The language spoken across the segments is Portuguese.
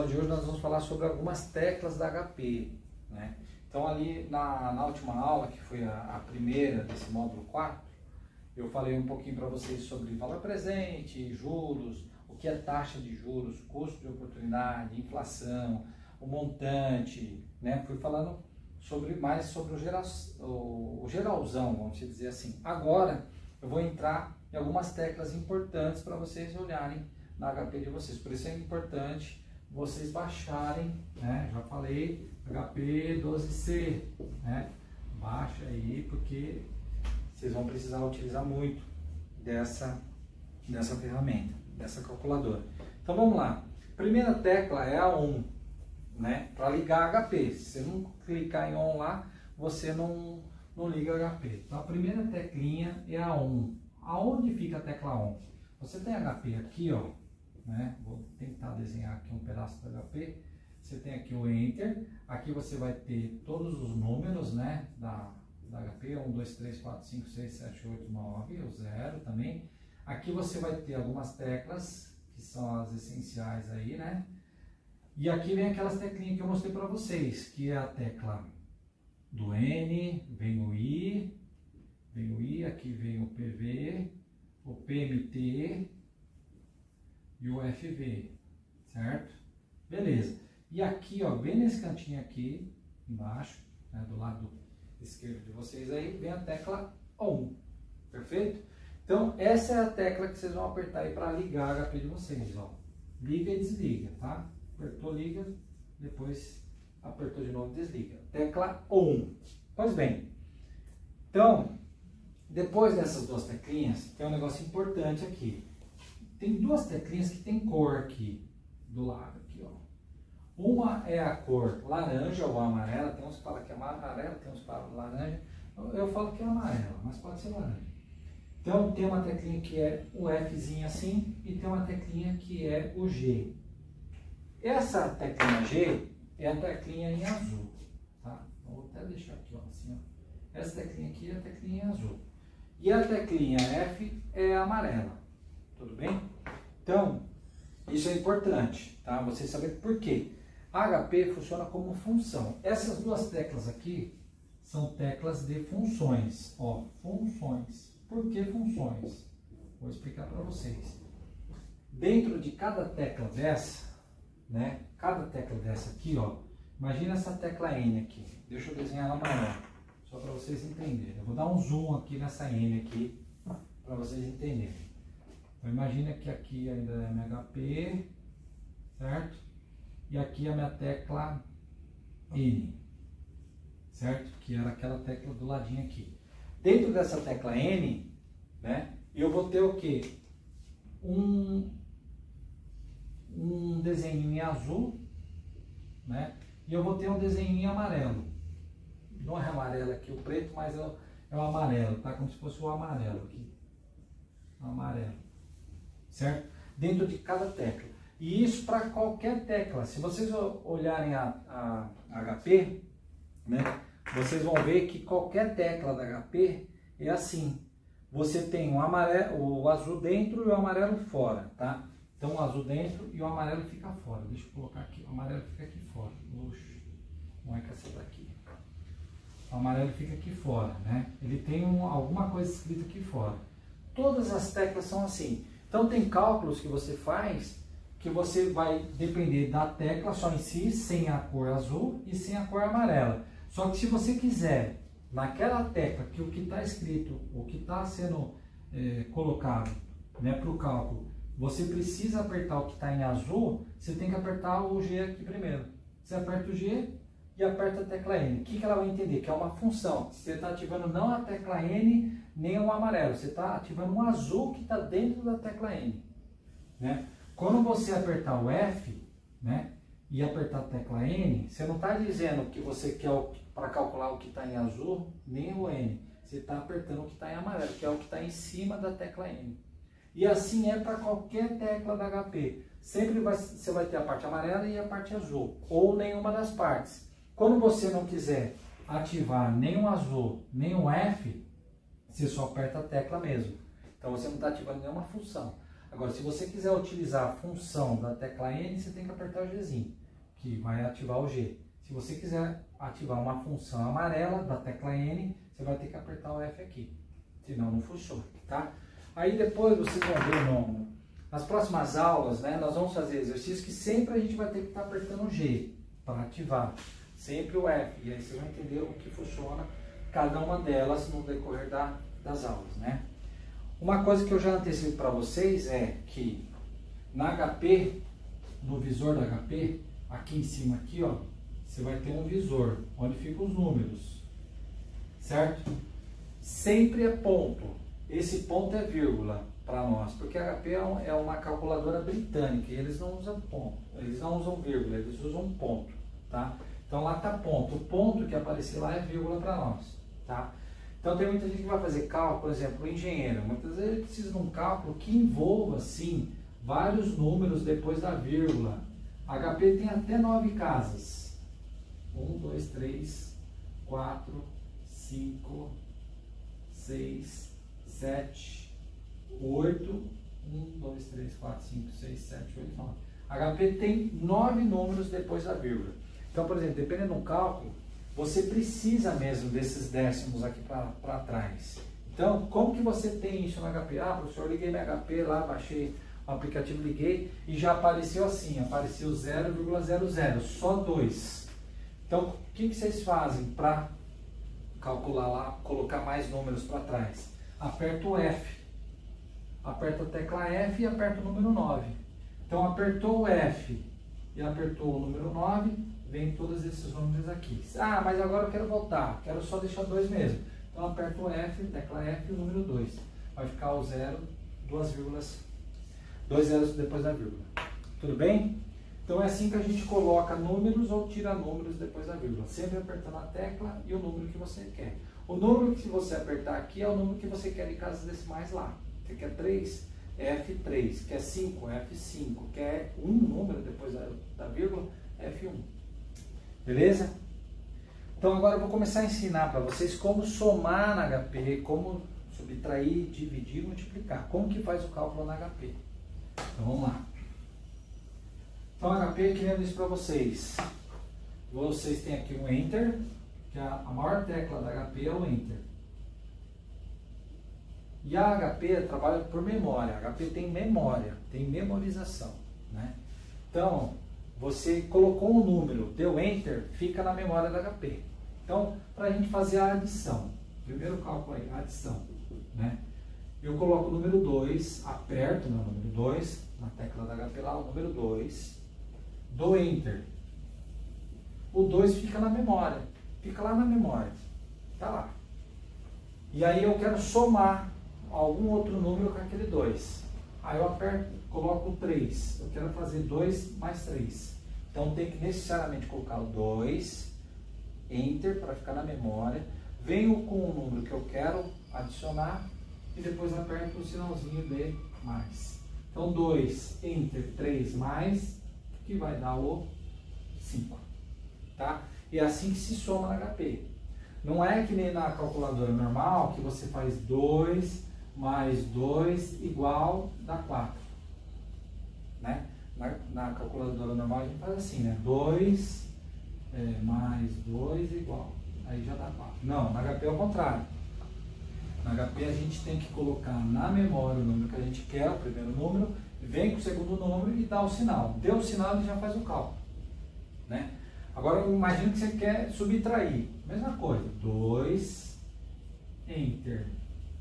aula de hoje nós vamos falar sobre algumas teclas da HP, né? Então ali na última aula, que foi a primeira desse módulo 4, eu falei um pouquinho para vocês sobre valor presente, juros, o que é taxa de juros, custo de oportunidade, inflação, o montante, né? Fui falando mais sobre o geralzão, vamos dizer assim. Agora eu vou entrar em algumas teclas importantes para vocês olharem na HP de vocês. Por isso é importante vocês baixarem, né? Já falei, HP 12C, né? Baixa aí, porque vocês vão precisar utilizar muito dessa ferramenta, dessa calculadora. Então vamos lá. Primeira tecla é a ON, né? Para ligar HP. Se você não clicar em ON lá, você não liga HP. Então a primeira teclinha é a ON. Aonde fica a tecla ON? Você tem HP aqui, ó, né? Vou tentar desenhar aqui um pedaço do HP. Você tem aqui o Enter. Aqui você vai ter todos os números, né? Da HP, 1, 2, 3, 4, 5, 6, 7, 8, 9, o 0 também. Aqui você vai ter algumas teclas, que são as essenciais aí, né? E aqui vem aquelas teclinhas que eu mostrei para vocês, que é a tecla do N, vem o I, aqui vem o PV, o PMT e o FV, certo? Beleza. E aqui, ó, bem nesse cantinho aqui, embaixo, né, do lado esquerdo de vocês aí, vem a tecla ON, perfeito? Então, essa é a tecla que vocês vão apertar aí para ligar a HP de vocês, ó. Liga e desliga, tá? Apertou, liga, depois apertou de novo, desliga. Tecla ON. Pois bem, então, depois dessas duas teclinhas, tem um negócio importante aqui. Tem duas teclinhas que tem cor aqui, do lado, aqui, ó. Uma é a cor laranja ou amarela, tem uns que falam que é amarela, tem uns que falam laranja. Eu falo que é amarela, mas pode ser laranja. Então, tem uma teclinha que é o Fzinho assim, e tem uma teclinha que é o G. Essa teclinha G é a teclinha em azul, tá? Vou até deixar aqui, ó, assim, ó. Essa teclinha aqui é a teclinha em azul. E a teclinha F é a amarela, tudo bem? Então, isso é importante, tá? Você saber por quê. A HP funciona como função. Essas duas teclas aqui são teclas de funções, ó, funções. Por que funções? Vou explicar para vocês. Dentro de cada tecla dessa, né? Cada tecla dessa aqui, ó. Imagina essa tecla N aqui. Deixa eu desenhar ela maior, só para vocês entenderem. Eu vou dar um zoom aqui nessa N aqui, para vocês entenderem. Então imagina que aqui ainda é minha HP, certo? E aqui a minha tecla N, certo? Que era aquela tecla do ladinho aqui. Dentro dessa tecla N, né, eu vou ter o quê? Um desenho em azul, né? E eu vou ter um desenho em amarelo. Não é amarelo aqui o preto, mas é o amarelo, tá? Como se fosse o amarelo aqui. O amarelo, certo? Dentro de cada tecla. E isso para qualquer tecla. Se vocês olharem a HP, né? Vocês vão ver que qualquer tecla da HP é assim. Você tem o azul dentro e o amarelo fora, tá? Então o azul dentro e o amarelo fica fora. Deixa eu colocar aqui, o amarelo fica aqui fora. Oxe, não é que essa daqui. O amarelo fica aqui fora, né? Ele tem alguma coisa escrita aqui fora. Todas as teclas são assim. Então tem cálculos que você faz que você vai depender da tecla só em si, sem a cor azul e sem a cor amarela. Só que se você quiser, naquela tecla, que o que está escrito, o que está sendo colocado, né, para o cálculo, você precisa apertar o que está em azul, você tem que apertar o G aqui primeiro. Você aperta o G e aperta a tecla N. O que ela vai entender? Que é uma função. Você está ativando não a tecla N, nem o amarelo. Você está ativando um azul que está dentro da tecla N, né? Quando você apertar o F, né, e apertar a tecla N, você não está dizendo que você quer para calcular o que está em azul, nem o N. Você está apertando o que está em amarelo, que é o que está em cima da tecla N. E assim é para qualquer tecla da HP. Sempre você vai ter a parte amarela e a parte azul, ou nenhuma das partes. Quando você não quiser ativar nem o azul, nem o F, você só aperta a tecla mesmo. Então você não está ativando nenhuma função. Agora, se você quiser utilizar a função da tecla N, você tem que apertar o Gzinho, que vai ativar o G. Se você quiser ativar uma função amarela da tecla N, você vai ter que apertar o F aqui, senão não funciona, tá? Aí depois vocês vão ver nas próximas aulas, né, nós vamos fazer exercícios que sempre a gente vai ter que estar apertando o G para ativar, sempre o F, e aí vocês vão entender o que funciona cada uma delas no decorrer das aulas, né? Uma coisa que eu já antecipo para vocês é que na HP, no visor da HP, aqui em cima aqui, ó, você vai ter um visor onde ficam os números, certo? Sempre é ponto. Esse ponto é vírgula para nós, porque a HP é uma calculadora britânica e eles não usam ponto, eles não usam vírgula, eles usam ponto, tá? Então lá está ponto, o ponto que aparecer lá é vírgula para nós, tá? Então tem muita gente que vai fazer cálculo, por exemplo, o engenheiro, muitas vezes ele precisa de um cálculo que envolva, sim, vários números depois da vírgula. A HP tem até 9 casas. 1, 2, 3, 4, 5, 6, 7, 8, 1, 2, 3, 4, 5, 6, 7, 8, 9. A HP tem 9 números depois da vírgula. Então, por exemplo, dependendo do cálculo, você precisa mesmo desses décimos aqui para trás. Então, como que você tem isso no HP? Ah, professor, eu liguei meu HP lá, baixei o aplicativo, liguei e já apareceu assim, apareceu 0,00, só 2. Então, o que vocês fazem para calcular lá, colocar mais números para trás? Aperta o F, aperta a tecla F e aperta o número 9. Então, apertou o F e apertou o número 9, vem todos esses números aqui. Ah, mas agora eu quero voltar, quero só deixar 2 mesmo. Então, aperta o F, tecla F e o número 2. Vai ficar o 0, 2 vírgulas, 2 zeros depois da vírgula. Tudo bem? Então é assim que a gente coloca números ou tira números depois da vírgula. Sempre apertando a tecla e o número que você quer. O número que você apertar aqui é o número que você quer em casas decimais lá. Você quer 3? F3. Quer 5? F5. Quer um número depois da vírgula? F1. Beleza? Então agora eu vou começar a ensinar para vocês como somar na HP, como subtrair, dividir e multiplicar. Como que faz o cálculo na HP. Então vamos lá. Então a HP, que eu disse para vocês, vocês têm aqui um Enter, que a maior tecla da HP é o Enter. E a HP trabalha por memória, a HP tem memória, tem memorização, né? Então, você colocou um número, deu Enter, fica na memória da HP. Então, para a gente fazer a adição, primeiro cálculo aí, a adição, né? Eu coloco o número 2, aperto meu número 2, na tecla da HP lá, o número 2, dou Enter. O 2 fica na memória, fica lá na memória, tá lá. E aí eu quero somar algum outro número com aquele 2. Aí eu aperto, coloco o 3, eu quero fazer 2 mais 3. Então tem que necessariamente colocar o 2, Enter para ficar na memória, venho com o número que eu quero adicionar e depois aperto o sinalzinho de mais. Então 2, Enter, 3 mais, que vai dar o 5. Tá? E é assim que se soma na HP. Não é que nem na calculadora normal, que você faz 2 mais 2 igual dá 4. Né? Na calculadora normal a gente faz assim, né? 2 mais 2 igual. Aí já dá 4. Não, na HP é o contrário. Na HP a gente tem que colocar na memória o número que a gente quer, o primeiro número, vem com o segundo número e dá o sinal. Deu o sinal e já faz o cálculo. Né? Agora eu imagino que você quer subtrair. Mesma coisa. 2, Enter,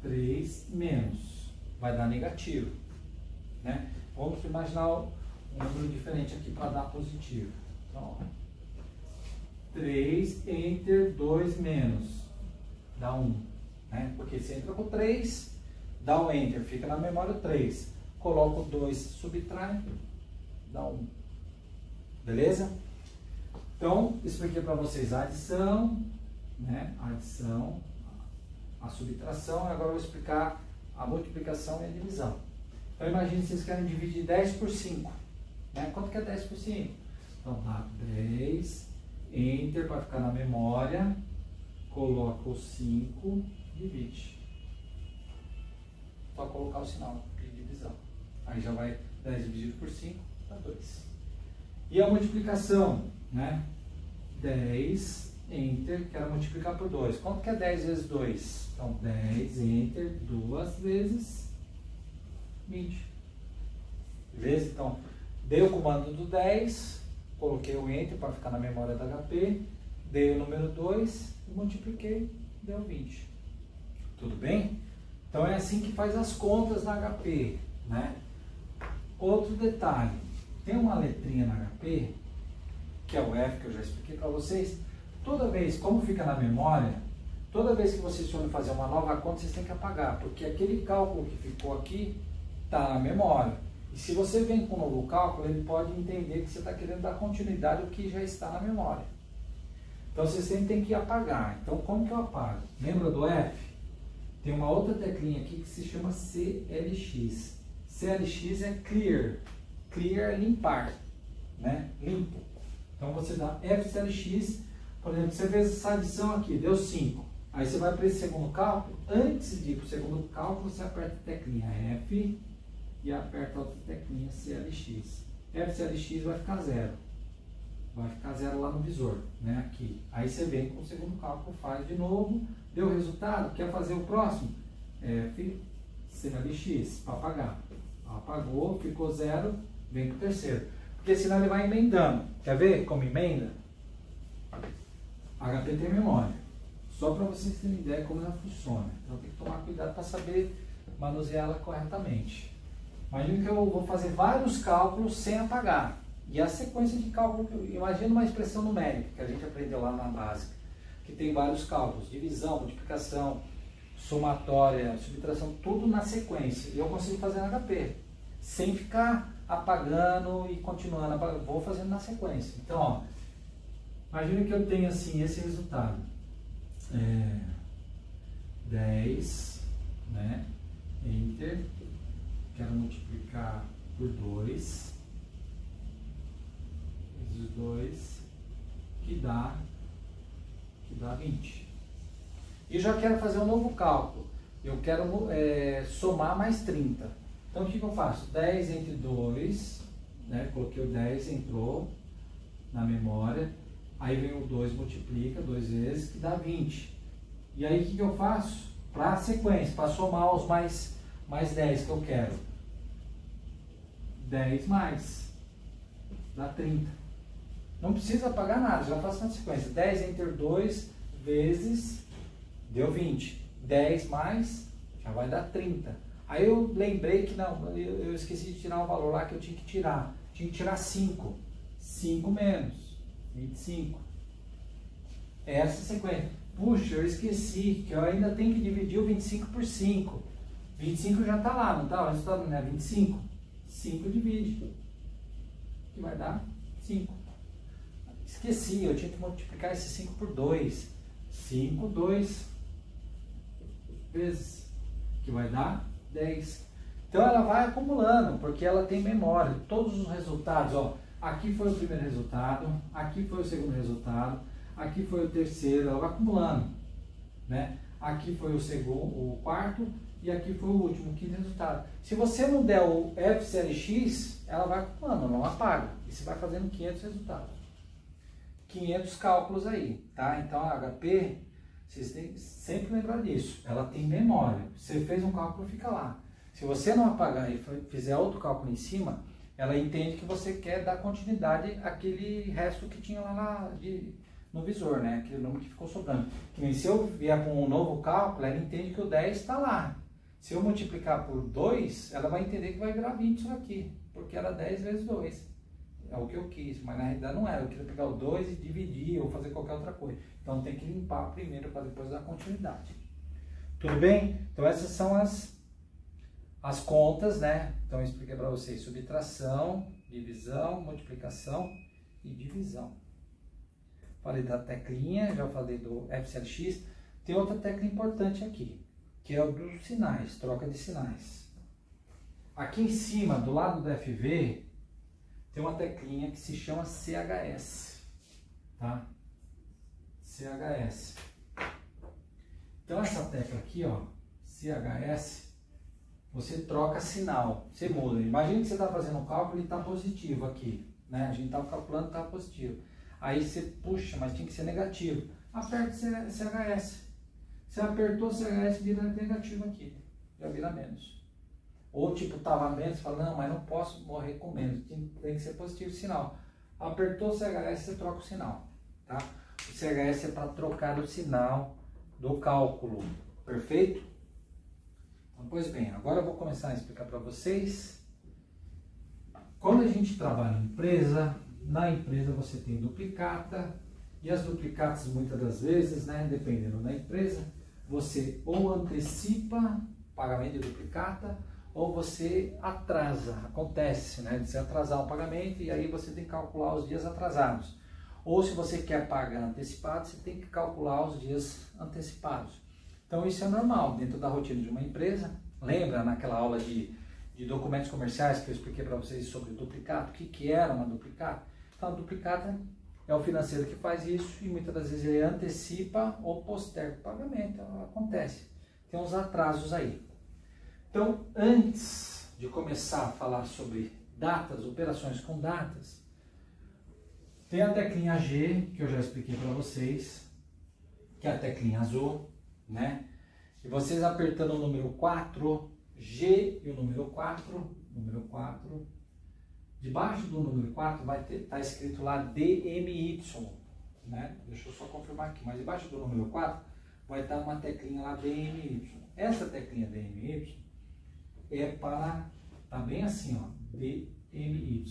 3, menos. Vai dar negativo. Né? Vamos imaginar um número diferente aqui para dar positivo. Então, 3, Enter, 2, menos. Dá 1. Né? Porque você entra com 3, dá o Enter, fica na memória 3. Coloca o 2, subtrai, dá 1. Beleza? Então, expliquei para vocês a adição, né? A adição, a subtração, e agora eu vou explicar a multiplicação e a divisão. Então, imagine que vocês querem dividir 10 por 5. Né? Quanto que é 10 por 5? Então, dá 10, Enter para ficar na memória, coloca o 5, divide. Só colocar o sinal de divisão. Aí já vai 10 dividido por 5, dá 2. E a multiplicação, né? 10, enter, quero multiplicar por 2. Quanto que é 10 vezes 2? Então, 10, enter, 2 vezes 20. Beleza? Então, dei o comando do 10, coloquei o enter para ficar na memória da HP, dei o número 2 e multipliquei, deu 20. Tudo bem? Então é assim que faz as contas na HP, né? Outro detalhe, tem uma letrinha na HP, que é o F, que eu já expliquei para vocês. Toda vez, como fica na memória, toda vez que vocês forem fazer uma nova conta, vocês têm que apagar, porque aquele cálculo que ficou aqui está na memória. E se você vem com um novo cálculo, ele pode entender que você está querendo dar continuidade ao que já está na memória. Então vocês sempre têm que apagar. Então como que eu apago? Lembra do F? Tem uma outra teclinha aqui que se chama CLX. CLX é clear. Clear é limpar, né? Limpo. Então você dá FCLX, por exemplo, você fez essa adição aqui, deu 5. Aí você vai para esse segundo cálculo. Antes de ir para o segundo cálculo, você aperta a teclinha F e aperta a outra teclinha CLX. FCLX vai ficar 0. Vai ficar 0 lá no visor, né? Aqui. Aí você vem com o segundo cálculo, faz de novo, deu o resultado, quer fazer o próximo? FCLX, para apagar. Apagou, ficou 0, vem para o terceiro. Porque senão ele vai emendando. Quer ver como emenda? HP tem memória. Só para vocês terem ideia como ela funciona. Então tem que tomar cuidado para saber manusear ela corretamente. Imagina que eu vou fazer vários cálculos sem apagar. E a sequência de cálculo, imagina uma expressão numérica que a gente aprendeu lá na básica, que tem vários cálculos, divisão, multiplicação, somatória, subtração, tudo na sequência. E eu consigo fazer na HP, sem ficar apagando e continuando, vou fazendo na sequência. Então, ó, imagina que eu tenho assim esse resultado. 10, né? Enter, quero multiplicar por 2. 2 que dá 20. E já quero fazer um novo cálculo. Eu quero somar mais 30. Então o que eu faço? 10 entre 2, né? Coloquei o 10, entrou na memória. Aí vem o 2, multiplica 2 vezes, que dá 20. E aí o que eu faço? Para a sequência, para somar os mais 10 que eu quero. 10 mais, dá 30. Não precisa apagar nada, já faço na sequência. 10 entre 2 vezes, deu 20. 10 mais, já vai dar 30. Aí eu lembrei que não, eu esqueci de tirar um valor lá que eu tinha que tirar. Tinha que tirar 5. 5 menos, 25. Essa sequência. Puxa, eu esqueci que eu ainda tenho que dividir o 25 por 5. 25 já está lá, não está? O resultado não é 25? 5 divide, que vai dar 5. Esqueci, eu tinha que multiplicar esse 5 por 2. 5, 2 vezes, que vai dar 10. Então ela vai acumulando, porque ela tem memória. Todos os resultados, ó, aqui foi o primeiro resultado, aqui foi o segundo resultado, aqui foi o terceiro, ela vai acumulando, né? Aqui foi o segundo, o quarto, e aqui foi o último, o quinto resultado. Se você não der o FCLX, ela vai acumulando, não apaga. E você vai fazendo 500 resultados. 500 cálculos aí, tá? Então a HP, vocês têm que sempre lembrar disso. Ela tem memória. Você fez um cálculo, fica lá. Se você não apagar e fizer outro cálculo em cima, ela entende que você quer dar continuidade àquele resto que tinha lá no visor, né? Aquele número que ficou sobrando. Que nem se eu vier com um novo cálculo, ela entende que o 10 está lá. Se eu multiplicar por 2, ela vai entender que vai virar 20 isso aqui, porque era 10 vezes 2. É o que eu quis, mas na realidade não era. Eu queria pegar o 2 e dividir ou fazer qualquer outra coisa. Então tem que limpar primeiro para depois dar continuidade. Tudo bem? Então essas são as contas, né? Então eu expliquei para vocês subtração, divisão, multiplicação e divisão. Falei da teclinha, já falei do FCLX. Tem outra tecla importante aqui, que é o dos sinais, troca de sinais. Aqui em cima, do lado do FV, tem uma teclinha que se chama CHS, tá? CHS. Então essa tecla aqui, ó, CHS, você troca sinal, você muda. Imagina que você está fazendo um cálculo e está positivo aqui, né? A gente está calculando e está positivo. Aí você puxa, mas tinha que ser negativo. Aperta CHS. Você apertou CHS, vira negativo aqui, já vira menos. Ou tipo, estava menos, você fala, não, mas não posso morrer com menos, tem que ser positivo o sinal. Apertou o CHS, você troca o sinal, tá? O CHS é para trocar o sinal do cálculo, perfeito? Então, pois bem, agora eu vou começar a explicar para vocês. Quando a gente trabalha em empresa, na empresa você tem duplicata, e as duplicatas muitas das vezes, né, dependendo da empresa, você ou antecipa pagamento de duplicata, ou você atrasa, acontece, né, de você atrasar um pagamento e aí você tem que calcular os dias atrasados. Ou se você quer pagar antecipado, você tem que calcular os dias antecipados. Então isso é normal dentro da rotina de uma empresa. Lembra naquela aula de documentos comerciais que eu expliquei para vocês sobre duplicata? O que era uma duplicata? Então a duplicata é o financeiro que faz isso e muitas das vezes ele antecipa ou posterga o pagamento, acontece. Tem uns atrasos aí. Então, antes de começar a falar sobre datas, operações com datas, tem a teclinha G, que eu já expliquei para vocês, que é a teclinha azul, né? E vocês apertando o número 4, G e o número 4, debaixo do número 4 vai estar escrito lá DMY, né? Deixa eu só confirmar aqui, mas debaixo do número 4 vai estar uma teclinha lá DMY. Essa teclinha DMY é para, tá bem assim, ó, DMY.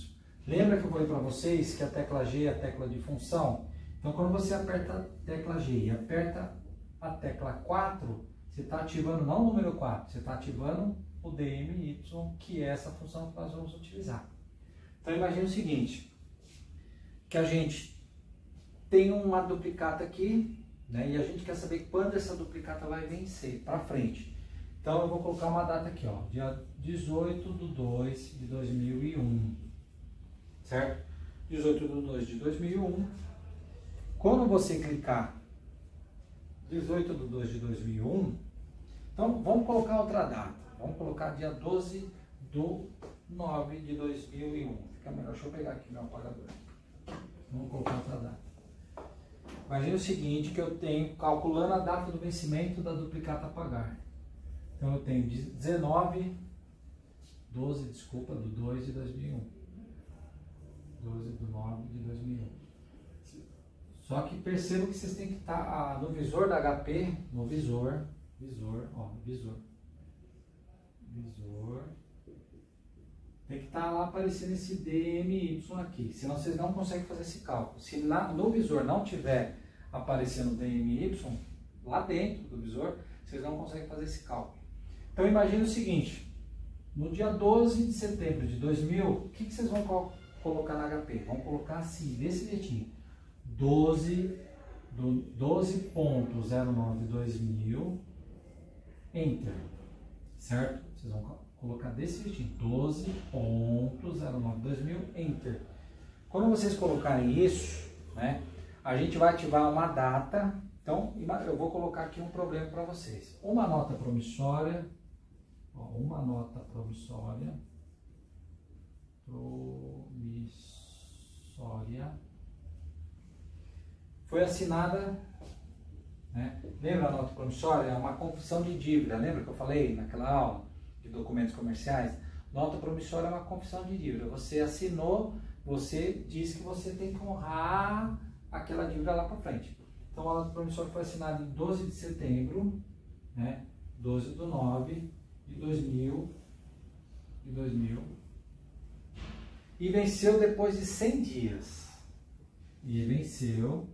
Lembra que eu falei para vocês que a tecla G é a tecla de função? Então, quando você aperta a tecla G e aperta a tecla 4, você está ativando não o número 4, você está ativando o DMY, que é essa função que nós vamos utilizar. Então, imagine o seguinte, que a gente tem uma duplicata aqui, né, e a gente quer saber quando essa duplicata vai vencer, para frente. Então eu vou colocar uma data aqui, ó, dia 18/2/2001, certo? 18/2/2001. Quando você clicar 18/2/2001, então vamos colocar outra data. Vamos colocar dia 12/9/2001. Fica melhor, deixa eu pegar aqui meu apagador. Vamos colocar outra data. Imagina o seguinte, que eu tenho, calculando a data do vencimento da duplicata a pagar. Então eu tenho 12/2/2001. 12/9/2001. Só que percebam que vocês têm que estar no visor da HP, no visor, tem que estar lá aparecendo esse DMY aqui, senão vocês não conseguem fazer esse cálculo. Se no visor não tiver aparecendo o DMY, lá dentro do visor, vocês não conseguem fazer esse cálculo. Então imagine o seguinte, no dia 12 de setembro de 2000, o que vocês vão colocar na HP? Vão colocar assim, desse jeitinho, 12.09/2000, Enter, certo? Vocês vão colocar desse jeitinho, 12.09/2000, Enter. Quando vocês colocarem isso, né, a gente vai ativar uma data. Então, eu vou colocar aqui um problema para vocês. Uma nota promissória, foi assinada, né? Lembra a nota promissória? É uma confissão de dívida. Lembra que eu falei naquela aula de documentos comerciais? Nota promissória é uma confissão de dívida. Você assinou, você diz que você tem que honrar aquela dívida lá para frente. Então a nota promissória foi assinada em 12 de setembro, né? 12/9/2000 e venceu depois de 100 dias. E venceu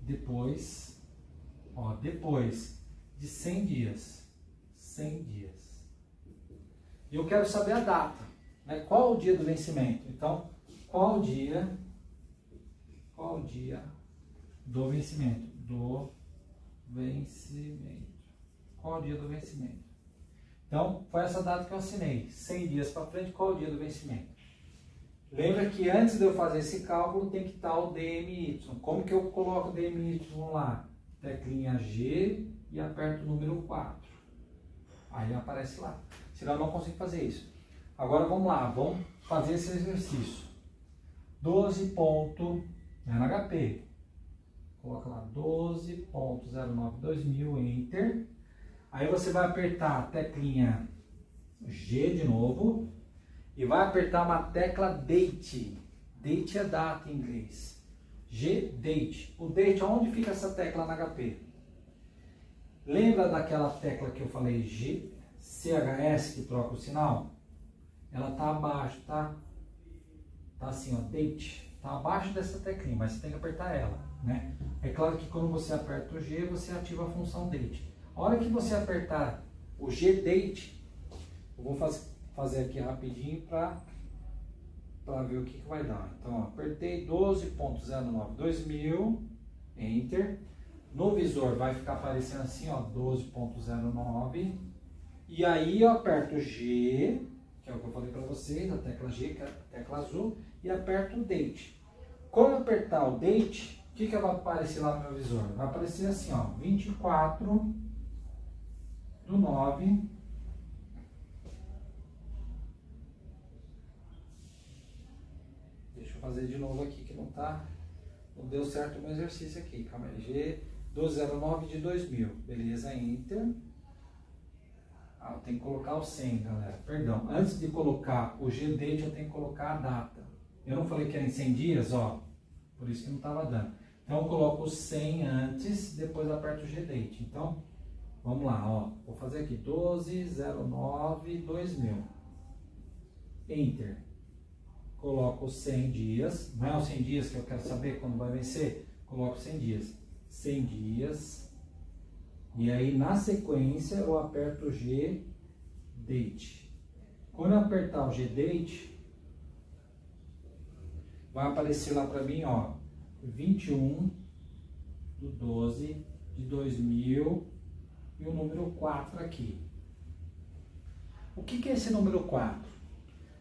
depois de 100 dias. 100 dias. E eu quero saber a data, né? Qual o dia do vencimento? Então, qual o dia do vencimento? Qual o dia do vencimento? Então, foi essa data que eu assinei. 100 dias para frente, qual o dia do vencimento? Lembra que antes de eu fazer esse cálculo tem que estar o DMY. Como que eu coloco o DMY lá? Teclinha G e aperto o número 4. Aí aparece lá. Senão eu não consigo fazer isso. Agora vamos lá, vamos fazer esse exercício. 12 ponto, é no HP. Coloca lá 12.092000, Enter. Aí você vai apertar a teclinha G de novo e vai apertar uma tecla Date. Date é data em inglês. G, Date. O Date, onde fica essa tecla na HP? Lembra daquela tecla que eu falei, G, CHS, que troca o sinal? Ela tá abaixo, tá? Tá assim, ó, Date. Tá abaixo dessa teclinha, mas você tem que apertar ela, né? É claro que quando você aperta o G, você ativa a função Date. A hora que você apertar o G Date, eu vou fazer aqui rapidinho para ver o que vai dar. Então, ó, apertei 12.092000, Enter. No visor vai ficar aparecendo assim, ó, 12.09. E aí eu aperto o G, que é o que eu falei para vocês, a tecla G, que é a tecla azul, e aperto o Date. Quando eu apertar o Date, o que vai aparecer lá no meu visor? Vai aparecer assim, ó, 24/9. Deixa eu fazer de novo aqui, que não deu certo o meu exercício aqui. Calma aí, G 1209/2000. Beleza, Enter. Eu tenho que colocar o 100, galera. Perdão, antes de colocar o G-Date, eu tenho que colocar a data. Eu não falei que era em 100 dias, ó. Por isso que não estava dando. Então, eu coloco o 100 antes, depois aperto o G-Date. Então, vamos lá, ó. Vou fazer aqui 12/09/2000. Enter. Coloco os 100 dias. Não é os 100 dias que eu quero saber quando vai vencer? Coloco 100 dias. 100 dias. E aí, na sequência, eu aperto o G-Date. Quando eu apertar o G-Date, vai aparecer lá para mim, ó, 21/12/2000 e o número 4 aqui. O que é esse número 4?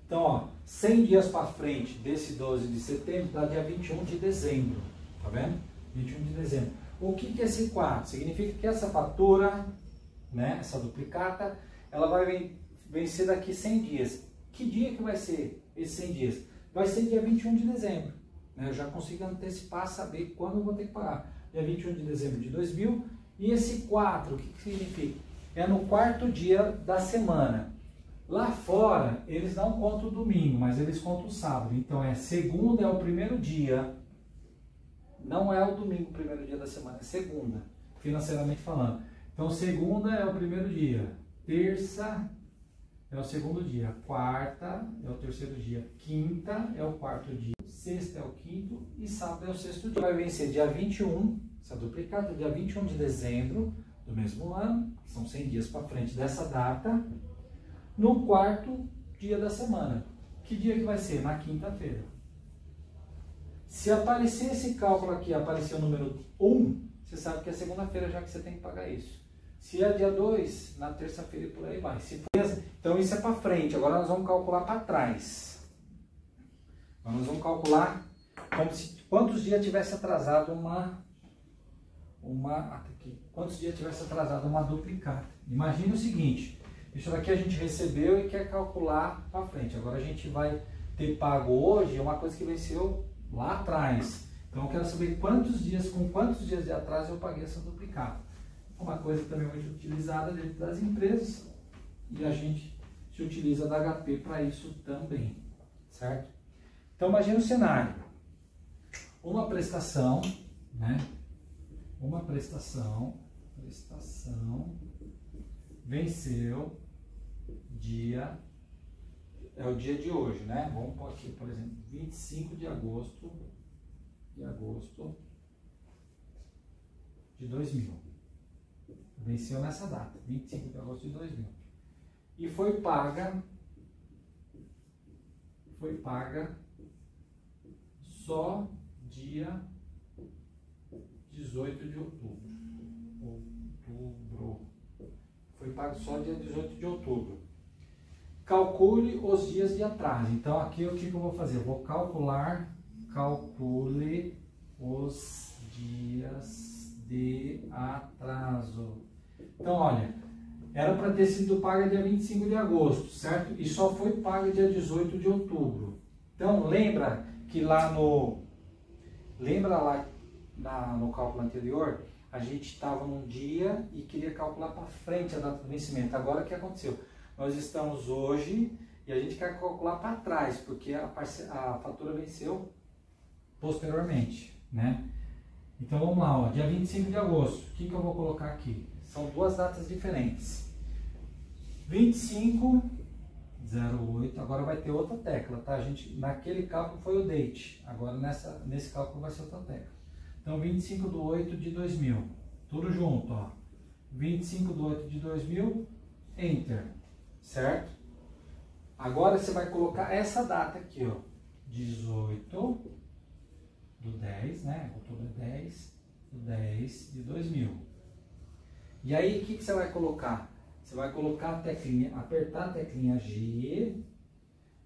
Então, ó, 100 dias para frente desse 12 de setembro dá dia 21 de dezembro. Tá vendo? 21 de dezembro. O que é esse 4? Significa que essa fatura, né, essa duplicata, ela vai vencer daqui 100 dias. Que dia que vai ser esses 100 dias? Vai ser dia 21 de dezembro. Né? Eu já consigo antecipar, saber quando eu vou ter que pagar. Dia 21 de dezembro de 2000. E esse 4, o que significa? É no quarto dia da semana. Lá fora, eles não contam o domingo, mas eles contam o sábado. Então, segunda é o primeiro dia. Não é o domingo o primeiro dia da semana, é segunda, financeiramente falando. Então, segunda é o primeiro dia, terça é o segundo dia, quarta é o terceiro dia, quinta é o quarto dia, sexta é o quinto e sábado é o sexto dia. Vai vencer dia 21, essa duplicata, dia 21 de dezembro do mesmo ano, que são 100 dias para frente dessa data, no quarto dia da semana. Que dia que vai ser? Na quinta-feira. Se aparecer esse cálculo aqui, aparecer o número 1, você sabe que é segunda-feira já que você tem que pagar isso. Se é dia 2, na terça-feira e por aí vai. Então isso é para frente, agora nós vamos calcular para trás. Então, nós vamos calcular como se quantos dias tivesse atrasado quantos dias tivesse atrasado uma duplicata. Imagine o seguinte, isso daqui a gente recebeu e quer calcular para frente. Agora a gente vai ter pago hoje uma coisa que venceu lá atrás. Então eu quero saber com quantos dias de atraso eu paguei essa duplicata. Uma coisa também muito utilizada dentro das empresas e a gente se utiliza da HP para isso também, certo? Então imagine o cenário. Uma prestação, né? Uma prestação venceu é o dia de hoje, né? Vamos pôr aqui, por exemplo, 25 de agosto de 2000. Venceu nessa data, 25 de agosto de 2000. E foi paga só dia 18 de outubro. Foi pago só dia 18 de outubro. Calcule os dias de atraso. Então, aqui o que eu vou fazer? Eu vou calcule os dias de atraso. Então, olha, era para ter sido paga dia 25 de agosto, certo? E só foi paga dia 18 de outubro. Então, lembra que lá no cálculo anterior, a gente estava num dia e queria calcular para frente a data do vencimento. Agora, o que aconteceu? Nós estamos hoje e a gente quer calcular para trás, porque a fatura venceu posteriormente, né? Então, vamos lá, ó, dia 25 de agosto. O que eu vou colocar aqui? São duas datas diferentes. 25/08, agora vai ter outra tecla, tá, gente? Naquele cálculo foi o date, agora nesse cálculo vai ser outra tecla. Então, 25/08/2000, tudo junto, ó. 25/08/2000, Enter, certo? Agora você vai colocar essa data aqui, ó. 18/10, né? Outubro 10/10/2000. E aí, o que você vai colocar? Você vai colocar a teclinha, apertar a teclinha G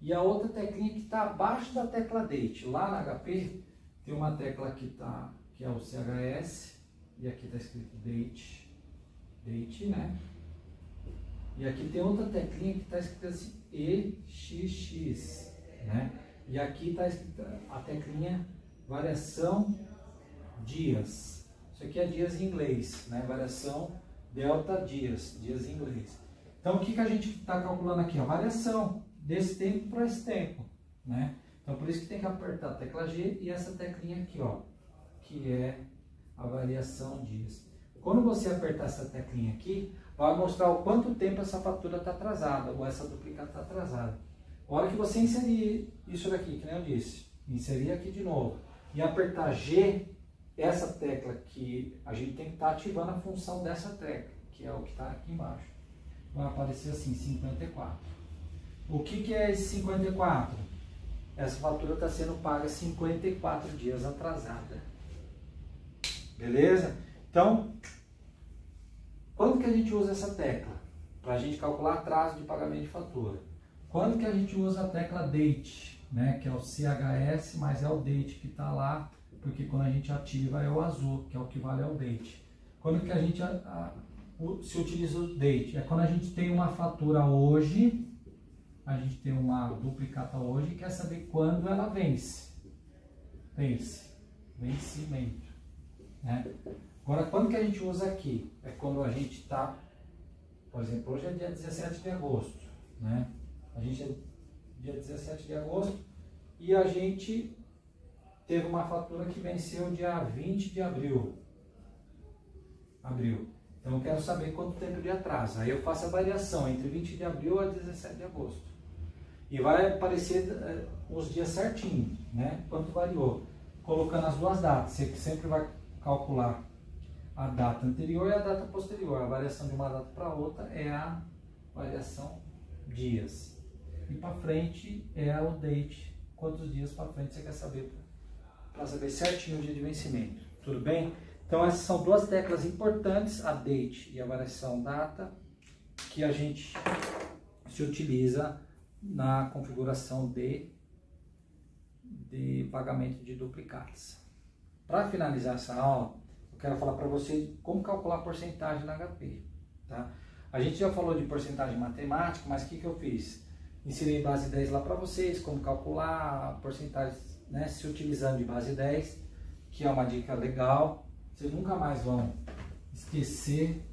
e a outra teclinha que está abaixo da tecla Date. Lá na HP tem uma tecla que é o CHS e aqui está escrito Date, né? E aqui tem outra teclinha que está escrita assim EXX, né? E aqui está escrita a teclinha Variação Dias. Isso aqui é dias em inglês, né? Variação delta dias em inglês. Então, o que a gente está calculando aqui? A variação desse tempo para esse tempo, né? Então, por isso que tem que apertar a tecla G e essa teclinha aqui, ó, que é a variação dias. Quando você apertar essa teclinha aqui, vai mostrar o quanto tempo essa fatura está atrasada, ou essa duplicata está atrasada. A hora que você inserir isso daqui, que nem eu disse, inserir aqui de novo, e apertar G, essa tecla que a gente tem que estar ativando a função dessa tecla, que é o que está aqui embaixo. Vai aparecer assim, 54. O que é esse 54? Essa fatura está sendo paga 54 dias atrasada. Beleza? Então, quando que a gente usa essa tecla? Para a gente calcular atraso de pagamento de fatura. Quando que a gente usa a tecla Date, né? Que é o CHS, mas é o Date que está lá, porque quando a gente ativa é o azul, que é o que vale ao date. Quando que a gente se utiliza o date? É quando a gente tem uma fatura hoje, a gente tem uma duplicata hoje e quer saber quando ela vence. Vencimento, né? Agora, quando que a gente usa aqui? É quando a gente está, por exemplo, hoje é dia 17 de agosto, né? A gente é dia 17 de agosto e a gente teve uma fatura que venceu dia 20 de abril. Então eu quero saber quanto tempo de atraso. Aí eu faço a variação entre 20 de abril a 17 de agosto. E vai aparecer os dias certinho, né? Quanto variou. Colocando as duas datas. Você sempre vai calcular a data anterior e a data posterior. A variação de uma data para outra é a variação dias. E para frente é o date. Quantos dias para frente você quer saber? Para saber certinho o dia de vencimento. Tudo bem? Então essas são duas teclas importantes, a date e a variação data, que a gente se utiliza na configuração de pagamento de duplicatas. Para finalizar essa aula, eu quero falar para vocês como calcular a porcentagem na HP. Tá? A gente já falou de porcentagem matemática, mas o que eu fiz? Ensinei base 10 lá para vocês, como calcular a porcentagem, né, se utilizando de base 10, que é uma dica legal. Vocês nunca mais vão esquecer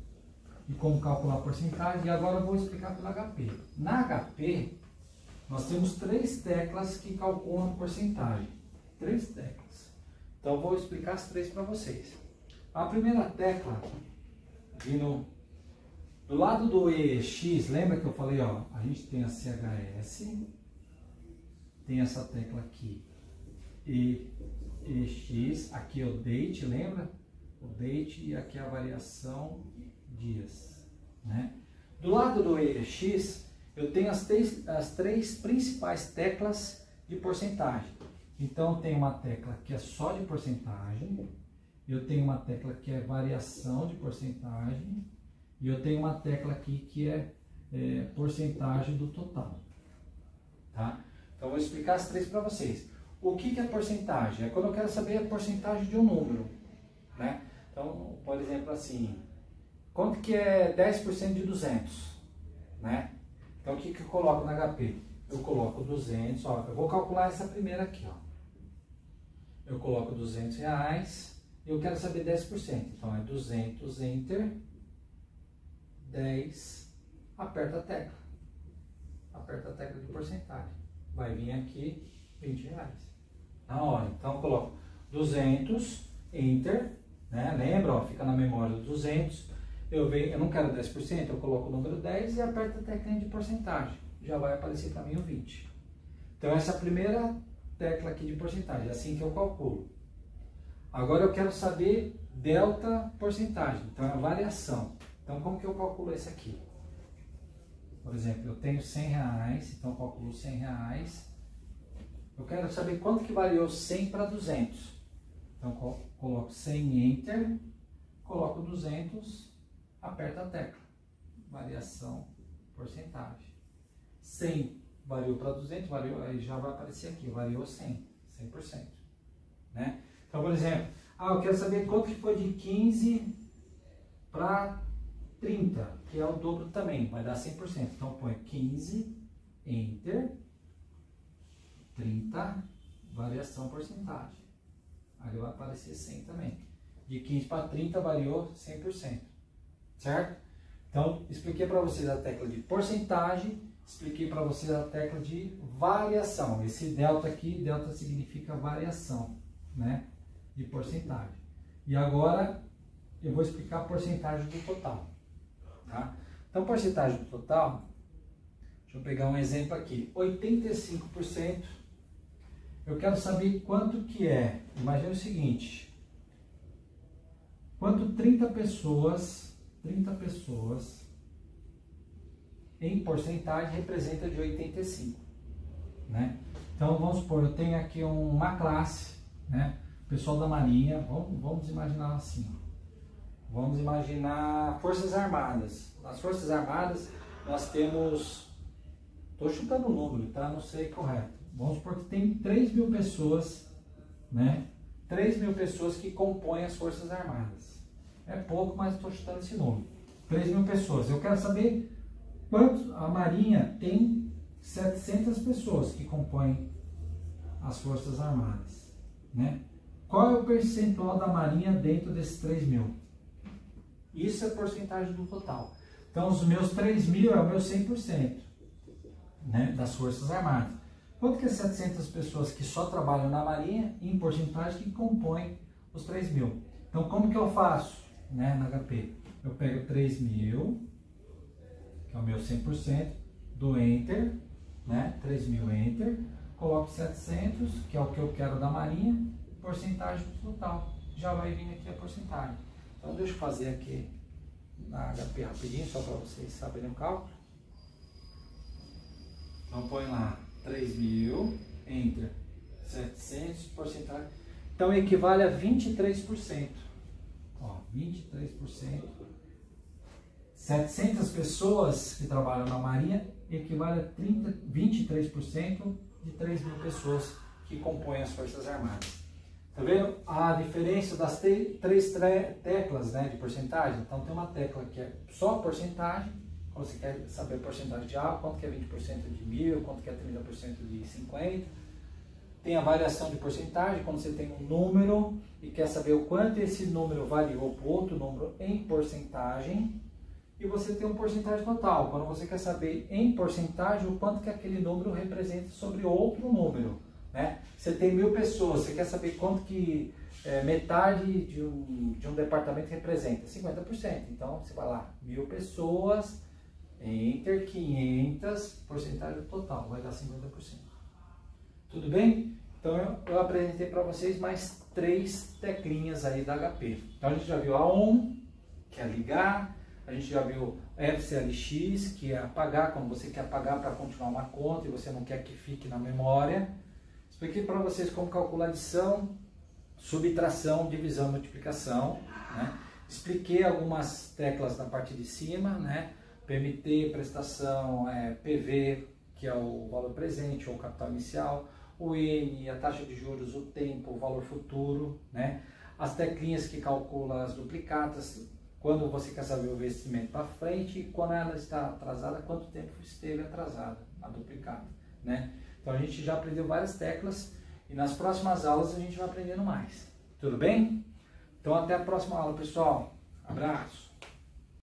de como calcular a porcentagem. E agora eu vou explicar pelo HP. Na HP, nós temos 3 teclas que calculam a porcentagem. 3 teclas. Então eu vou explicar as 3 para vocês. A primeira tecla, vindo do lado do EX, lembra que eu falei, ó, a gente tem a CHS, tem essa tecla aqui, EX, aqui é o date, lembra? O date e aqui a variação dias, né? Do lado do EX, eu tenho as 3 principais teclas de porcentagem. Então, tem uma tecla que é só de porcentagem, eu tenho uma tecla que é variação de porcentagem, e eu tenho uma tecla aqui que é porcentagem do total. Tá? Então, eu vou explicar as 3 para vocês. O que é porcentagem? É quando eu quero saber a porcentagem de um número. Né? Então, por exemplo, assim, quanto que é 10% de 200, né? Então, o que eu coloco na HP? Eu coloco 200, ó, eu vou calcular essa primeira aqui, ó. Eu coloco R$200 e eu quero saber 10%. Então, é 200, Enter, 10, aperta a tecla. Aperta a tecla de porcentagem. Vai vir aqui R$20. Na hora. Então, eu coloco 200, Enter, né? Lembra, ó, fica na memória 200. Eu não quero 10%, eu coloco o número 10 e aperto a tecla de porcentagem. Já vai aparecer para mim o 20. Então, essa é a primeira tecla aqui de porcentagem, é assim que eu calculo. Agora eu quero saber delta porcentagem, então é a variação. Então, como que eu calculo isso aqui? Por exemplo, eu tenho R$100, então eu calculo R$100. Eu quero saber quanto que variou 100 para 200. Então, coloco 100, Enter, coloco 200, aperta a tecla. Variação, porcentagem. 100 variou para 200, variou, aí já vai aparecer aqui, variou 100%. Né? Então, por exemplo, eu quero saber quanto que foi de 15 para 30, que é o dobro também, vai dar 100%. Então, põe 15, Enter, 30, variação, porcentagem. Aí vai aparecer 100 também. De 15 para 30 variou 100%. Certo? Então, expliquei para vocês a tecla de porcentagem, expliquei para vocês a tecla de variação. Esse delta aqui, delta significa variação, né, de porcentagem. E agora eu vou explicar a porcentagem do total. Tá? Então, porcentagem do total, deixa eu pegar um exemplo aqui. 85%, eu quero saber quanto que é. Imagina o seguinte, quanto 30 pessoas em porcentagem representa de 85, né? Então, vamos supor, eu tenho aqui uma classe, né? Pessoal da Marinha, vamos imaginar assim, ó. Vamos imaginar Forças Armadas. Nas Forças Armadas, nós temos, estou chutando o número, tá? Não sei correto. Vamos supor que tem 3.000 pessoas, né? 3.000 pessoas que compõem as Forças Armadas. É pouco, mas estou chutando esse número. 3.000 pessoas. Eu quero saber quanto a Marinha tem 700 pessoas que compõem as Forças Armadas, né? Qual é o percentual da Marinha dentro desses 3.000? Isso é a porcentagem do total. Então, os meus 3.000 é o meu 100%, né, das Forças Armadas. Quanto que é 700 pessoas que só trabalham na Marinha, em porcentagem, que compõem os 3.000? Então, como que eu faço, né, na HP? Eu pego 3.000, que é o meu 100%, dou Enter, né, 3.000, Enter, coloco 700, que é o que eu quero da Marinha, porcentagem do total. Já vai vir aqui a porcentagem. Então, deixa eu fazer aqui na HP rapidinho, só para vocês saberem o cálculo. Então, põe lá 3.000, Enter, 700, porcentagem. Então, equivale a 23%. Ó, 23%. 700 pessoas que trabalham na Marinha equivale a 23% de 3.000 pessoas que compõem as Forças Armadas. Tá vendo a diferença das três teclas, né, de porcentagem? Então, tem uma tecla que é só porcentagem, quando você quer saber a porcentagem de A, quanto que é 20% de 1.000, quanto que é 30% de 50. Tem a variação de porcentagem, quando você tem um número e quer saber o quanto esse número variou para outro número em porcentagem. E você tem um porcentagem total, quando você quer saber em porcentagem o quanto que aquele número representa sobre outro número. Né? Você tem 1.000 pessoas, você quer saber quanto que metade de um departamento representa? 50%. Então, você vai lá, 1.000 pessoas, Enter, 500, porcentagem total, vai dar 50%. Tudo bem? Então, eu apresentei para vocês mais 3 teclinhas aí da HP. Então, a gente já viu a ON, que é ligar, a gente já viu FCLX, que é apagar, quando você quer apagar para continuar uma conta e você não quer que fique na memória. Expliquei para vocês como calcular adição, subtração, divisão, multiplicação, né? Expliquei algumas teclas na parte de cima, né? PMT, prestação, PV, que é o valor presente ou o capital inicial, o N, a taxa de juros, o tempo, o valor futuro, né? As teclinhas que calculam as duplicatas, quando você quer saber o vencimento para frente e quando ela está atrasada, quanto tempo esteve atrasada, a duplicata, né? Então a gente já aprendeu várias teclas e nas próximas aulas a gente vai aprendendo mais. Tudo bem? Então até a próxima aula, pessoal. Abraço!